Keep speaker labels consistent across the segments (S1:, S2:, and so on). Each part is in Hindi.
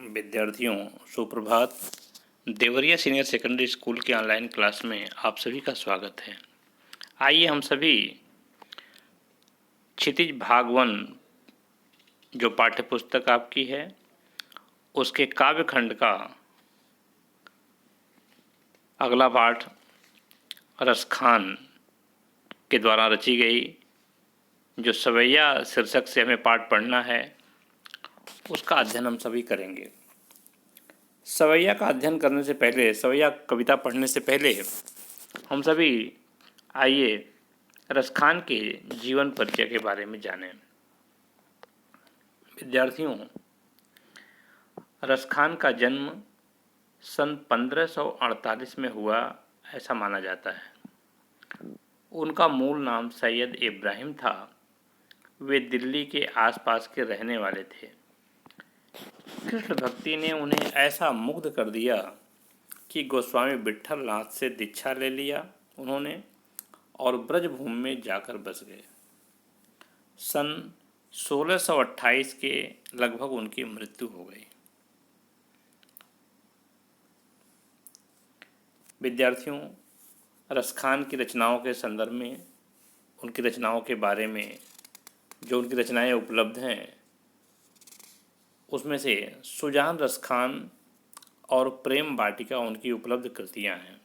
S1: विद्यार्थियों सुप्रभात। देवरिया सीनियर सेकेंडरी स्कूल के ऑनलाइन क्लास में आप सभी का स्वागत है। आइए हम सभी क्षितिज भाग 1 जो पाठ्य पुस्तक आपकी है उसके काव्य खंड का अगला पाठ रसखान के द्वारा रची गई जो सवैया शीर्षक से हमें पाठ पढ़ना है उसका अध्ययन हम सभी करेंगे। सवैया का अध्ययन करने से पहले, सवैया कविता पढ़ने से पहले हम सभी आइए रसखान के जीवन परिचय के बारे में जानें। विद्यार्थियों, रसखान का जन्म सन 1548 में हुआ ऐसा माना जाता है। उनका मूल नाम सैयद इब्राहिम था। वे दिल्ली के आसपास के रहने वाले थे। कृष्ण भक्ति ने उन्हें ऐसा मुग्ध कर दिया कि गोस्वामी विट्ठल नाथ से दीक्षा ले लिया उन्होंने और ब्रजभूमि में जाकर बस गए। सन 1628 के लगभग उनकी मृत्यु हो गई। विद्यार्थियों, रसखान की रचनाओं के संदर्भ में, उनकी रचनाओं के बारे में जो उनकी रचनाएं उपलब्ध हैं उसमें से सुजान रसखान और प्रेम वाटिका उनकी उपलब्ध कृतियां हैं।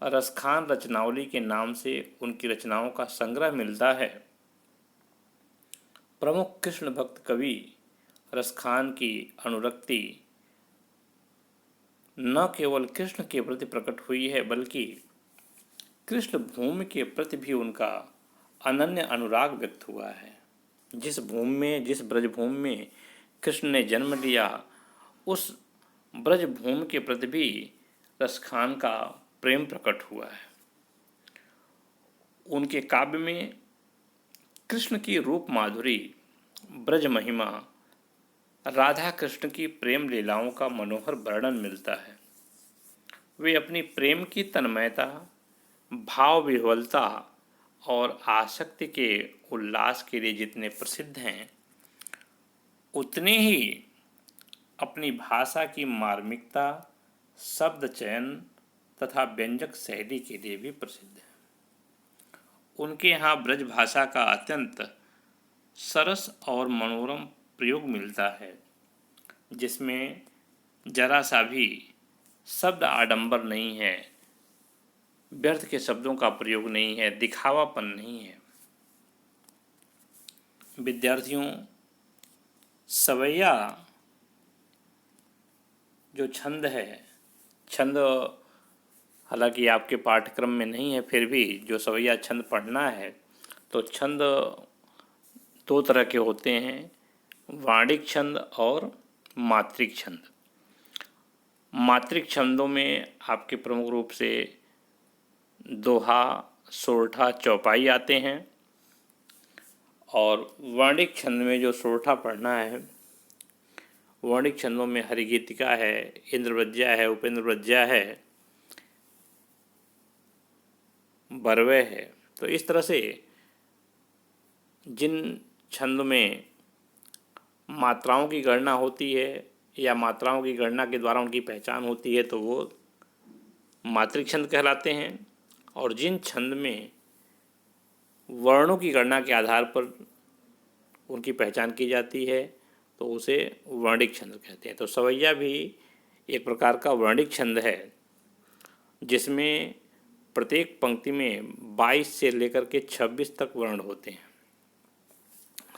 S1: रसखान रचनावली के नाम से उनकी रचनाओं का संग्रह मिलता है। प्रमुख कृष्ण भक्त कवि रसखान की अनुरक्ति न केवल कृष्ण के प्रति प्रकट हुई है बल्कि कृष्ण भूमि के प्रति भी उनका अनन्य अनुराग व्यक्त हुआ है। जिस भूमि में, जिस ब्रजभूमि में कृष्ण ने जन्म लिया उस ब्रजभूमि के प्रति भी रसखान का प्रेम प्रकट हुआ है। उनके काव्य में कृष्ण की रूप माधुरी, ब्रज महिमा, राधा कृष्ण की प्रेम लीलाओं का मनोहर वर्णन मिलता है। वे अपनी प्रेम की तन्मयता, भाव विह्वलता और आसक्ति के उल्लास के लिए जितने प्रसिद्ध हैं उतने ही अपनी भाषा की मार्मिकता, शब्द चयन तथा व्यंजक शैली के लिए भी प्रसिद्ध है। उनके यहाँ ब्रज भाषा का अत्यंत सरस और मनोरम प्रयोग मिलता है जिसमें जरा सा भी शब्द आडंबर नहीं है, व्यर्थ के शब्दों का प्रयोग नहीं है, दिखावापन नहीं है। विद्यार्थियों, सवैया जो छंद है, छंद हालांकि आपके पाठ्यक्रम में नहीं है, फिर भी जो सवैया छंद पढ़ना है तो छंद दो तरह के होते हैं, वाणिक छंद और मात्रिक छंद। मात्रिक छंदों में आपके प्रमुख रूप से दोहा, सोरठा, चौपाई आते हैं और वर्णिक छंद में जो सोरठा पढ़ना है, वर्णिक छंदों में हरिगीतिका है, इंद्रवज्जा है, उपेंद्रवज्जा है, बरवे है। तो इस तरह से जिन छंद में मात्राओं की गणना होती है या मात्राओं की गणना के द्वारा उनकी पहचान होती है तो वो मात्रिक छंद कहलाते हैं, और जिन छंद में वर्णों की गणना के आधार पर उनकी पहचान की जाती है तो उसे वर्णिक छंद कहते हैं। तो सवैया भी एक प्रकार का वर्णिक छंद है जिसमें प्रत्येक पंक्ति में 22 से लेकर के 26 तक वर्ण होते हैं।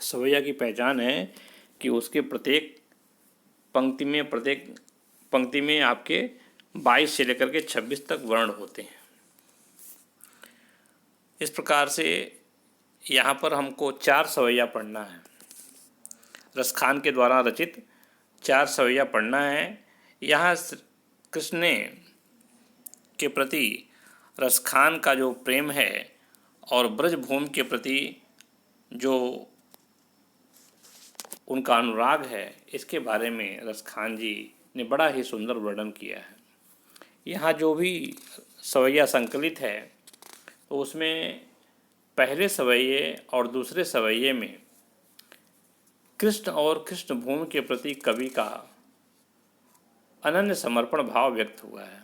S1: सवैया की पहचान है कि उसके प्रत्येक पंक्ति में आपके 22 से लेकर के 26 तक वर्ण होते हैं। इस प्रकार से यहाँ पर हमको 4 सवैया पढ़ना है। रसखान के द्वारा रचित 4 सवैया पढ़ना है। यहाँ कृष्ण ने के प्रति रसखान का जो प्रेम है और ब्रजभूमि के प्रति जो उनका अनुराग है, इसके बारे में रसखान जी ने बड़ा ही सुंदर वर्णन किया है। यहाँ जो भी सवैया संकलित है तो उसमें पहले सवैये और दूसरे सवैये में कृष्ण और कृष्ण भूमि के प्रति कवि का अनन्य समर्पण भाव व्यक्त हुआ है।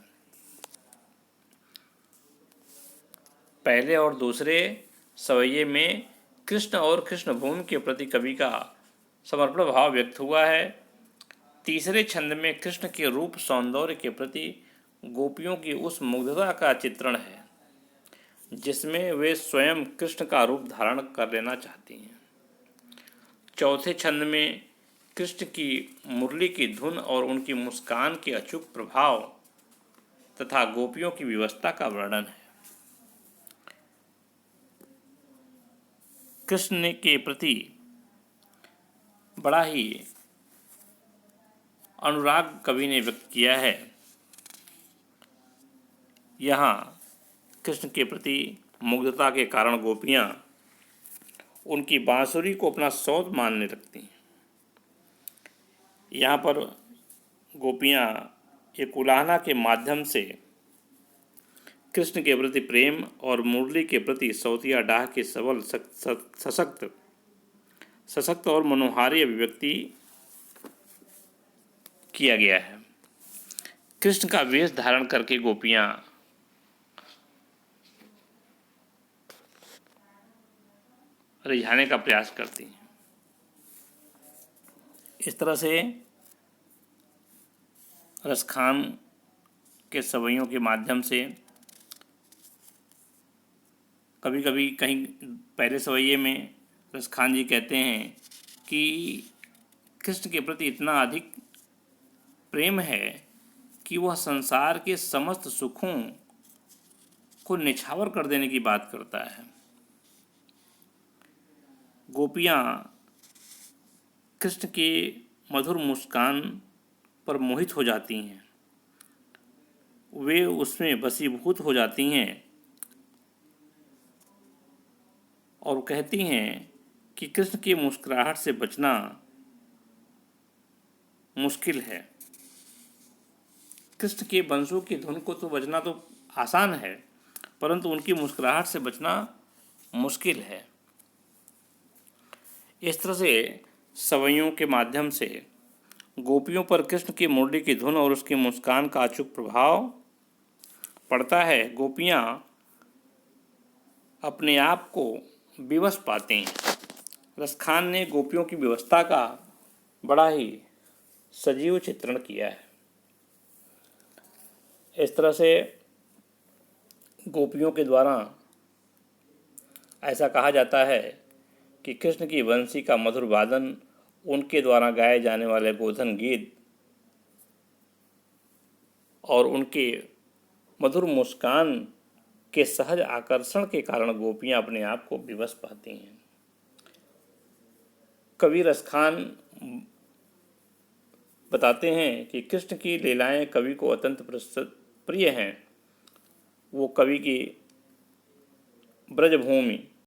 S1: पहले और दूसरे सवैये में कृष्ण और कृष्ण भूमि के प्रति कवि का समर्पण भाव व्यक्त हुआ है। तीसरे छंद में कृष्ण के रूप सौंदर्य के प्रति गोपियों की उस मुग्धता का चित्रण है जिसमें वे स्वयं कृष्ण का रूप धारण कर लेना चाहती हैं। चौथे छंद में कृष्ण की मुरली की धुन और उनकी मुस्कान के अचूक प्रभाव तथा गोपियों की व्यवस्था का वर्णन है। कृष्ण के प्रति बड़ा ही अनुराग कवि ने व्यक्त किया है। यहाँ कृष्ण के प्रति मुग्धता के कारण गोपियाँ उनकी बांसुरी को अपना सौत मानने लगती हैं। यहाँ पर गोपियाँ एक उलाहना के माध्यम से कृष्ण के प्रति प्रेम और मुरली के प्रति सौतिया डाह के सबल सशक्त और मनोहारी अभिव्यक्ति किया गया है। कृष्ण का वेश धारण करके गोपियाँ रिझाने का प्रयास करती हैं। इस तरह से रसखान के सवैयों के माध्यम से कभी कभी कहीं पहले सवैये में रसखान जी कहते हैं कि कृष्ण के प्रति इतना अधिक प्रेम है कि वह संसार के समस्त सुखों को निछावर कर देने की बात करता है। गोपियाँ कृष्ण के मधुर मुस्कान पर मोहित हो जाती हैं, वे उसमें वशीभूत हो जाती हैं और कहती हैं कि कृष्ण की मुस्कुराहट से बचना मुश्किल है। कृष्ण के बंसों की धुन को तो बजना तो आसान है, परंतु उनकी मुस्कुराहट से बचना मुश्किल है। इस तरह से सवैयों के माध्यम से गोपियों पर कृष्ण की मुरली की धुन और उसकी मुस्कान का अचूक प्रभाव पड़ता है। गोपियाँ अपने आप को विवश पाते हैं। रसखान ने गोपियों की व्यवस्था का बड़ा ही सजीव चित्रण किया है। इस तरह से गोपियों के द्वारा ऐसा कहा जाता है कि कृष्ण की बंसी का मधुर वादन, उनके द्वारा गाए जाने वाले गोधन गीत और उनके मधुर मुस्कान के सहज आकर्षण के कारण गोपियाँ अपने आप को विवश पाती हैं। कवि रसखान बताते हैं कि कृष्ण की लीलाएं कवि को अत्यंत प्रिय हैं। वो कवि की ब्रजभूमि